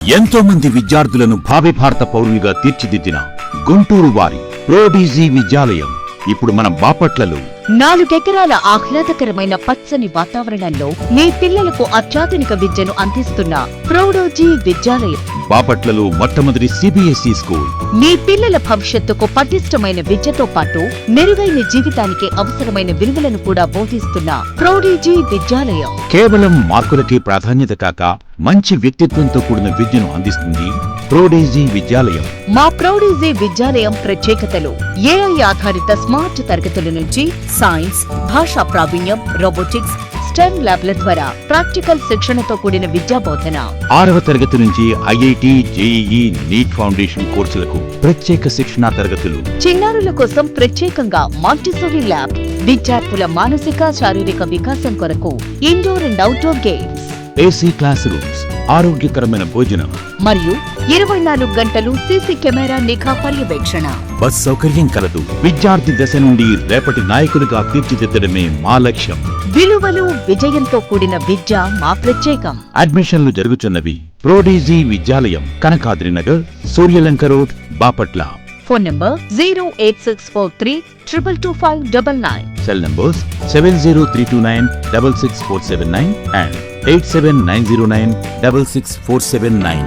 ఎంతో మంది విద్యార్థులను భావి భారత పౌరులుగా తీర్చిదిద్దిన గుంటూరు వారి ప్రోడీజీ విద్యాలయం ఇప్పుడు మన బాపట్లలో 4 ఎకరాల ఆహ్లాదకరమైన పచ్చని వాతావరణంలో మీ పిల్లలకు అత్యాధునిక విద్యను అందిస్తున్న ప్రోడోజీ విద్యాలయం. బాపట్లలో మొట్టమొదటి సిబిఎస్ఈ స్కూల్. మీ పిల్లల భవిష్యత్తుకు పటిష్టమైన విద్యతో పాటు మెరుగైన జీవితానికి అవసరమైన విలువలను కూడా బోధిస్తున్న ప్రోడీజీ విద్యాలయం. కేవలం మార్కులకే ప్రాధాన్యత కాక మంచి వ్యక్తిత్వంతో కూడిన విద్యను అందిస్తుంది ప్రోడీజీ విద్యాలయం. మా ప్రోడీజీ విద్యాలయం ప్రత్యేకతలు: ఏఐ ఆధారిత స్మార్ట్ తరగతుల నుంచి సైన్స్, భాషా ప్రావీణ్యం, రోబోటిక్స్, స్టెమ్ ల్యాబ్ల ద్వారా ప్రాక్టికల్ శిక్షణతో కూడిన విద్యా బోధన. 6వ తరగతి నుంచి ఐఐటి, జేఈఈ, నీట్ ఫౌండేషన్ కోర్సులకు ప్రత్యేక శిక్షణా తరగతులు. చిన్నారుల కోసం ప్రత్యేకంగా మాంటిసోరీ ల్యాబ్. విద్యార్థుల మానసిక, శారీరక వికాసం కొరకు indoor and outdoor games. AC class rooms, ఆరోగ్యకరమైన భోజనం మరియు 24 గంటలు సీసీ కెమెరా నిఘా పర్యవేక్షణ. బస్ సౌకర్యం కలదు. విద్యార్థి దశ నుండి రేపటి నాయకులుగా తీర్చిదిద్దడమే మా లక్ష్యం. విలువలు, విజయంతో కూడిన విద్య మా ప్రత్యేకం. అడ్మిషన్లు జరుగుతున్నవి. ప్రోడీజీ విద్యాలయం, Kanakadri Nagar, Suryalanka road, Bapatla. Phone number 08643222599. Cell numbers 70329 66479 and 87909 66479.